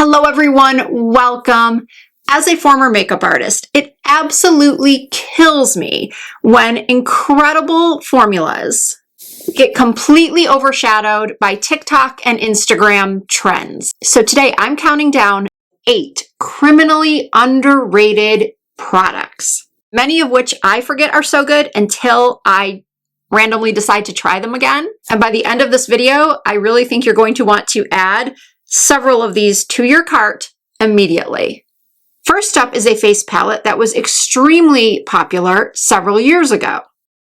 Hello everyone, welcome. As a former makeup artist, it absolutely kills me when incredible formulas get completely overshadowed by TikTok and Instagram trends. So today I'm counting down 8 criminally underrated products, many of which I forget are so good until I randomly decide to try them again. And by the end of this video, I really think you're going to want to add several of these to your cart immediately. First up is a face palette that was extremely popular several years ago,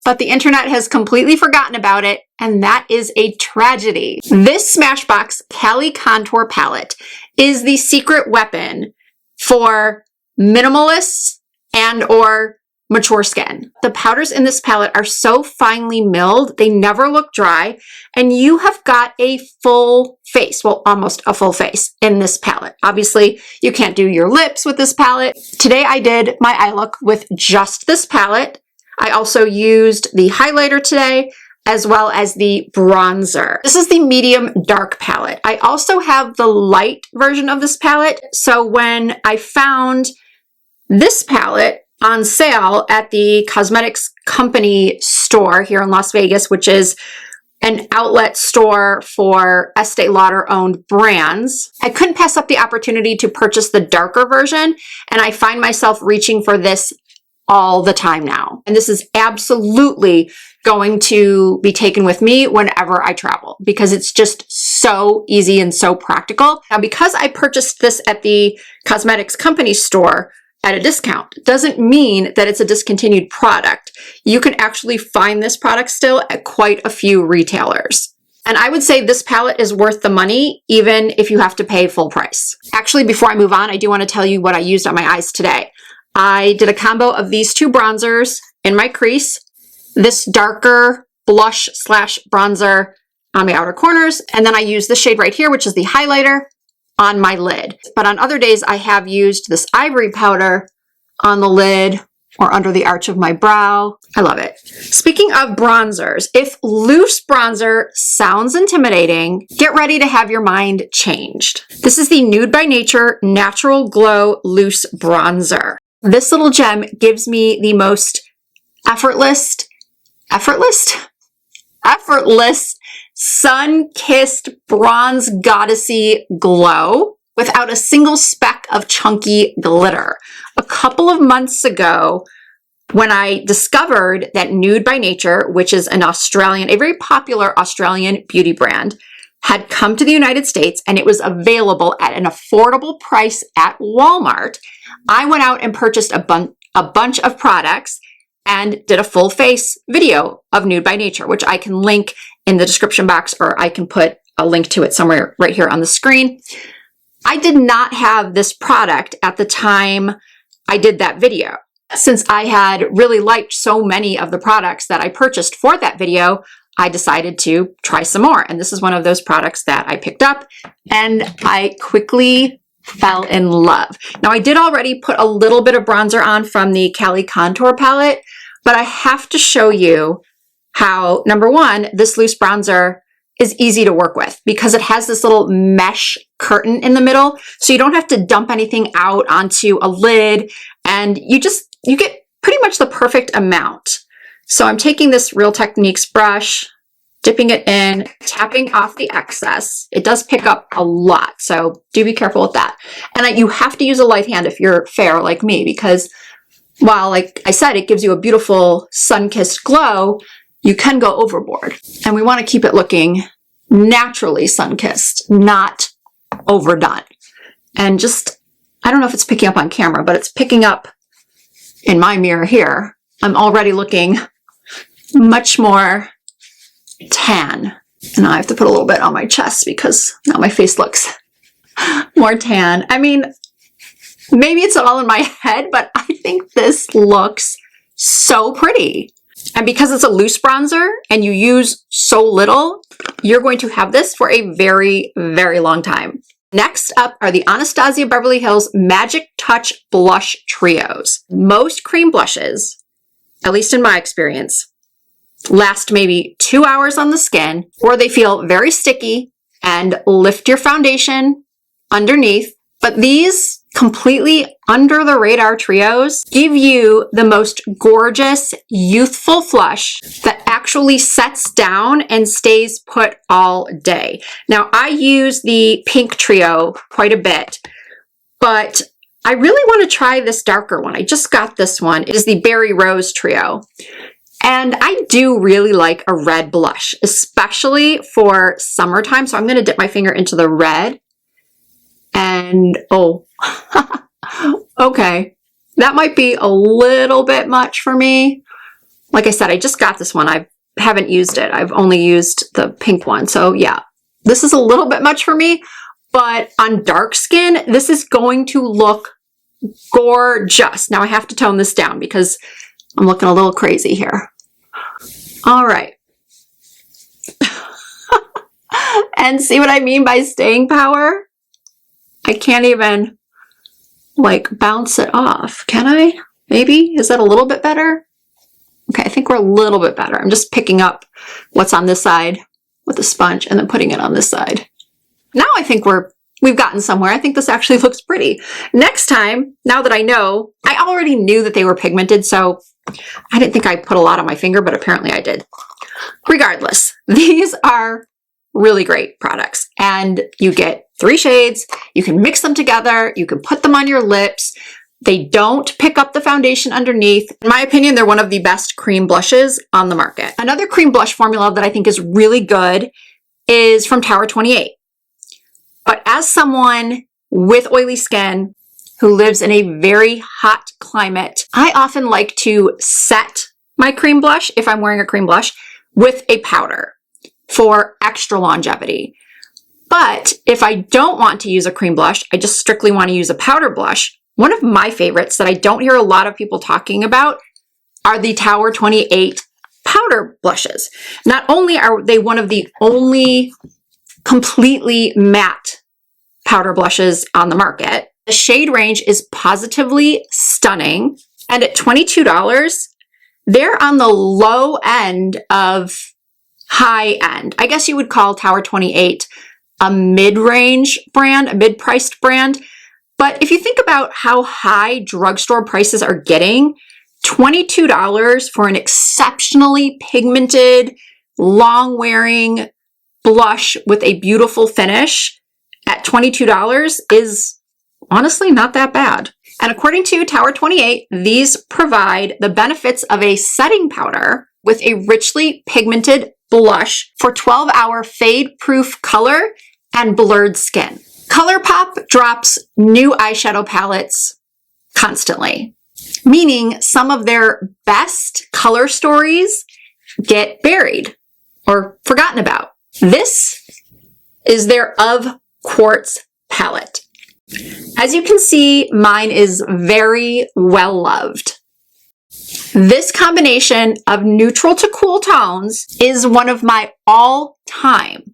but the internet has completely forgotten about it, and that is a tragedy. This Smashbox Cali Contour palette is the secret weapon for minimalists and/or mature skin. The powders in this palette are so finely milled, they never look dry, and you have got a full face, well, almost a full face in this palette. Obviously, you can't do your lips with this palette. Today I did my eye look with just this palette. I also used the highlighter today, as well as the bronzer. This is the medium dark palette. I also have the light version of this palette, so when I found this palette on sale at the cosmetics company store here in Las Vegas, which is an outlet store for Estee Lauder owned brands, I couldn't pass up the opportunity to purchase the darker version, and I find myself reaching for this all the time now. And this is absolutely going to be taken with me whenever I travel because it's just so easy and so practical. Now, because I purchased this at the cosmetics company store at a discount doesn't mean that it's a discontinued product. You can actually find this product still at quite a few retailers. And I would say this palette is worth the money, even if you have to pay full price. Actually, before I move on, I do want to tell you what I used on my eyes today. I did a combo of these 2 bronzers in my crease, this darker blush slash bronzer on my outer corners, and then I used the shade right here, which is the highlighter, on my lid. But on other days, I have used this ivory powder on the lid or under the arch of my brow. I love it. Speaking of bronzers, if loose bronzer sounds intimidating, get ready to have your mind changed. This is the Nude by Nature Natural Glow Loose Bronzer. This little gem gives me the most effortless, sun-kissed bronze goddessy glow without a single speck of chunky glitter. A couple of months ago, when I discovered that Nude by Nature, which is a very popular Australian beauty brand, had come to the United States and it was available at an affordable price at Walmart, I went out and purchased a bunch of products and did a full face video of Nude by Nature, which I can link in the description box, or I can put a link to it somewhere right here on the screen. I did not have this product at the time I did that video. Since I had really liked so many of the products that I purchased for that video, I decided to try some more. And this is one of those products that I picked up and I quickly fell in love. Now, I did already put a little bit of bronzer on from the Cali Contour palette, but I have to show you how, number one, this loose bronzer is easy to work with because it has this little mesh curtain in the middle, so you don't have to dump anything out onto a lid, and you get pretty much the perfect amount. So I'm taking this Real Techniques brush, dipping it in, tapping off the excess. It does pick up a lot, so do be careful with that. And you have to use a light hand if you're fair like me, because while, like I said, it gives you a beautiful sun-kissed glow, you can go overboard. And we want to keep it looking naturally sun-kissed, not overdone. And just, I don't know if it's picking up on camera, but it's picking up in my mirror here. I'm already looking much more tan. And now I have to put a little bit on my chest because now my face looks more tan. I mean, maybe it's all in my head, but I think this looks so pretty. And because it's a loose bronzer and you use so little, you're going to have this for a very, very long time. Next up are the Anastasia Beverly Hills Magic Touch Blush Trios. Most cream blushes, at least in my experience, last maybe 2 hours on the skin, or they feel very sticky and lift your foundation underneath But these completely under the radar trios give you the most gorgeous, youthful flush that actually sets down and stays put all day. Now, I use the pink trio quite a bit, but I really want to try this darker one. I just got this one. It is the Berry Rose trio. And I do really like a red blush, especially for summertime. So I'm going to dip my finger into the red. And, oh, okay. That might be a little bit much for me. Like I said, I just got this one. I haven't used it. I've only used the pink one. So yeah, this is a little bit much for me. But on dark skin, this is going to look gorgeous. Now I have to tone this down because I'm looking a little crazy here. All right. And see what I mean by staying power? I can't even like bounce it off. Can I? Maybe? Is that a little bit better? Okay, I think we're a little bit better. I'm just picking up what's on this side with a sponge and then putting it on this side. Now I think we've gotten somewhere. I think this actually looks pretty. Next time, now that I know, I already knew that they were pigmented, so I didn't think I put a lot on my finger, but apparently I did. Regardless, these are really great products, and you get 3 shades. You can mix them together. You can put them on your lips. They don't pick up the foundation underneath. In my opinion, they're one of the best cream blushes on the market. Another cream blush formula that I think is really good is from Tower 28. But as someone with oily skin who lives in a very hot climate, I often like to set my cream blush, if I'm wearing a cream blush, with a powder for extra longevity. But if I don't want to use a cream blush, I just strictly want to use a powder blush, one of my favorites that I don't hear a lot of people talking about are the Tower 28 powder blushes. Not only are they one of the only completely matte powder blushes on the market, the shade range is positively stunning. And at $22, they're on the low end of high end. I guess you would call Tower 28 a mid-range brand, a mid-priced brand. But if you think about how high drugstore prices are getting, $22 for an exceptionally pigmented, long-wearing blush with a beautiful finish at $22 is honestly not that bad. And according to Tower 28, these provide the benefits of a setting powder with a richly pigmented blush for 12-hour fade-proof color and blurred skin. ColourPop drops new eyeshadow palettes constantly, meaning some of their best color stories get buried or forgotten about. This is their Of Quartz palette. As you can see, mine is very well loved. This combination of neutral to cool tones is one of my all-time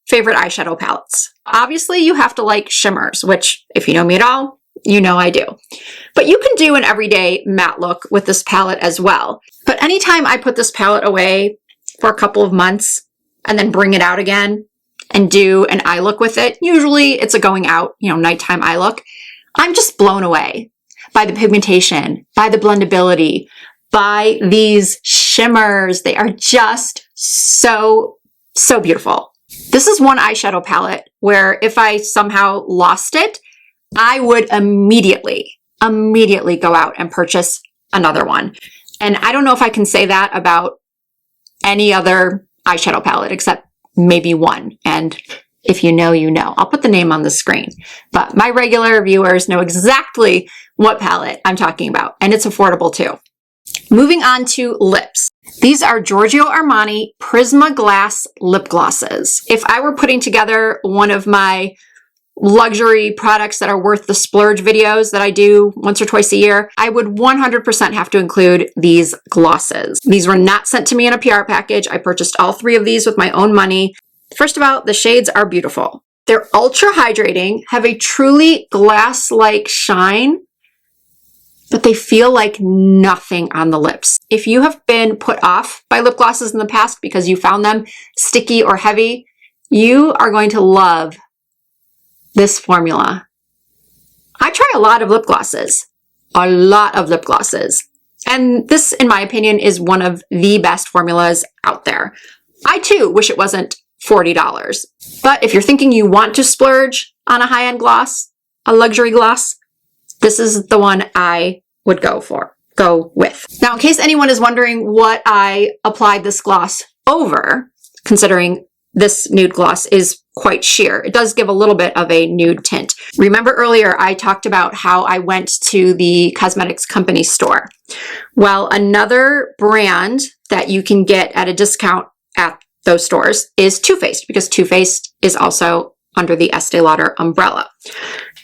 favorite eyeshadow palettes. Obviously, you have to like shimmers, which if you know me at all, you know I do. But you can do an everyday matte look with this palette as well. But anytime I put this palette away for a couple of months and then bring it out again and do an eye look with it, usually it's a going out, nighttime eye look, I'm just blown away by the pigmentation, by the blendability, by these shimmers. They are just so beautiful. This is one eyeshadow palette where if I somehow lost it, I would immediately go out and purchase another one. And I don't know if I can say that about any other eyeshadow palette except maybe one. And if you know, you know. I'll put the name on the screen. But my regular viewers know exactly what palette I'm talking about. And it's affordable too. Moving on to lips. These are Giorgio Armani Prisma Glass lip glosses. If I were putting together one of my luxury products that are worth the splurge videos that I do once or twice a year, I would 100% have to include these glosses. These were not sent to me in a PR package. I purchased all 3 of these with my own money. First of all, the shades are beautiful. They're ultra hydrating, have a truly glass-like shine, but they feel like nothing on the lips. If you have been put off by lip glosses in the past because you found them sticky or heavy, you are going to love this formula. I try a lot of lip glosses. A lot of lip glosses. And this, in my opinion, is one of the best formulas out there. I too wish it wasn't $40. But if you're thinking you want to splurge on a high-end gloss, a luxury gloss, this is the one I would go with. Now, in case anyone is wondering what I applied this gloss over, considering this nude gloss is quite sheer, it does give a little bit of a nude tint. Remember earlier I talked about how I went to the cosmetics company store. Well, another brand that you can get at a discount at those stores is Too Faced, because Too Faced is also under the Estee Lauder umbrella.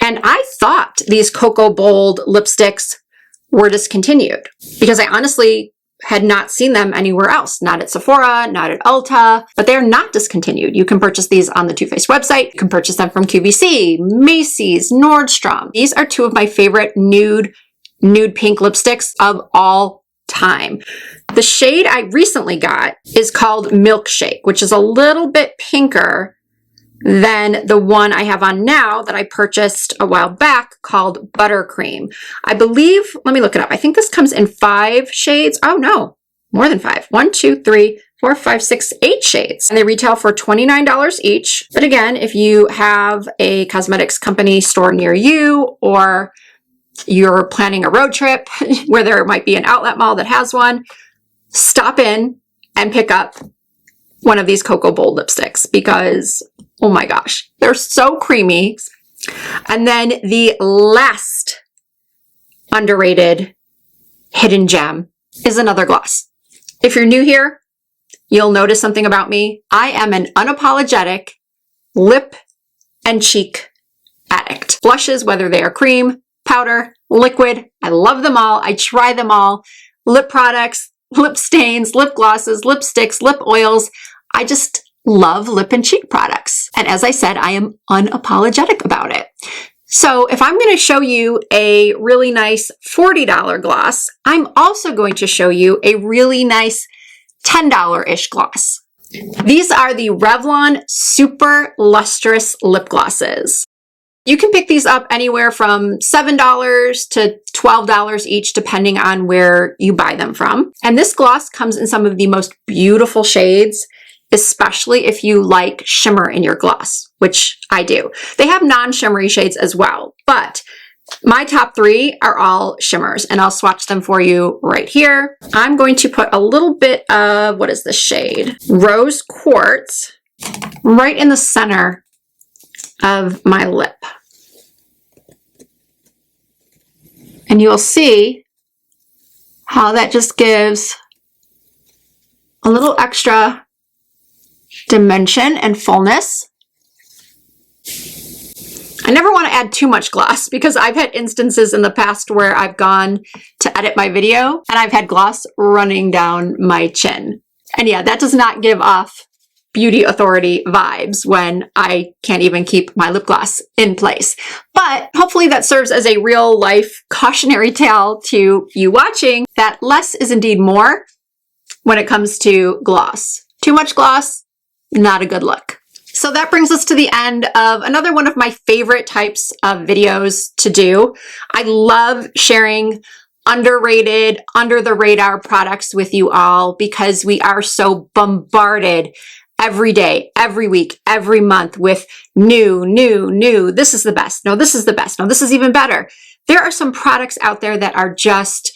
And I thought these Cocoa Bold lipsticks were discontinued because I honestly had not seen them anywhere else, not at Sephora, not at Ulta, but they're not discontinued. You can purchase these on the Too Faced website. You can purchase them from QVC, Macy's, Nordstrom. These are two of my favorite nude pink lipsticks of all time. The shade I recently got is called Milkshake, which is a little bit pinker than the one I have on now that I purchased a while back called Buttercream. I believe, let me look it up. I think this comes in 5 shades. Oh no, more than 5. 1, 2, 3, 4, 5, 6, 8 shades. And they retail for $29 each. But again, if you have a cosmetics company store near you, or you're planning a road trip where there might be an outlet mall that has one, stop in and pick up one of these Cocoa Bold lipsticks because, oh my gosh, they're so creamy. And then the last underrated hidden gem is another gloss. If you're new here, you'll notice something about me. I am an unapologetic lip and cheek addict. Blushes, whether they are cream, powder, liquid, I love them all. I try them all. Lip products, lip stains, lip glosses, lipsticks, lip oils. I just love lip and cheek products. And as I said, I am unapologetic about it. So if I'm going to show you a really nice $40 gloss, I'm also going to show you a really nice $10-ish gloss. These are the Revlon Super Lustrous Lip Glosses. You can pick these up anywhere from $7 to $12 each, depending on where you buy them from. And this gloss comes in some of the most beautiful shades, especially if you like shimmer in your gloss, which I do. They have non-shimmery shades as well, but my top 3 are all shimmers, and I'll swatch them for you right here. I'm going to put a little bit of, what is this shade? Rose Quartz right in the center of my lip. And you'll see how that just gives a little extra dimension and fullness. I never want to add too much gloss because I've had instances in the past where I've gone to edit my video and I've had gloss running down my chin. And yeah, that does not give off beauty authority vibes when I can't even keep my lip gloss in place. But hopefully that serves as a real life cautionary tale to you watching that less is indeed more when it comes to gloss. Too much gloss, not a good look. So that brings us to the end of another one of my favorite types of videos to do. I love sharing underrated, under the radar products with you all because we are so bombarded every day, every week, every month with new, this is the best. No, this is the best. No, this is even better. There are some products out there that are just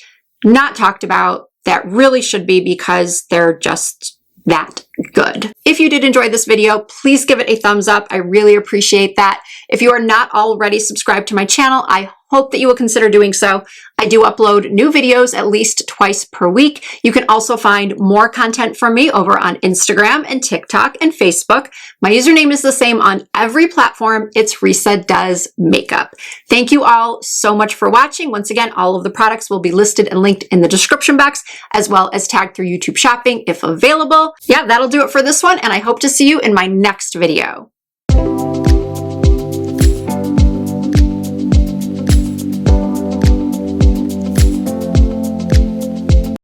not talked about that really should be because they're just that good. If you did enjoy this video, please give it a thumbs up. I really appreciate that. If you are not already subscribed to my channel, I hope that you will consider doing so. I do upload new videos at least twice per week. You can also find more content from me over on Instagram and TikTok and Facebook. My username is the same on every platform. It's Risa Does Makeup. Thank you all so much for watching. Once again, all of the products will be listed and linked in the description box, as well as tagged through YouTube Shopping if available. Yeah, that'll do it for this one, and I hope to see you in my next video.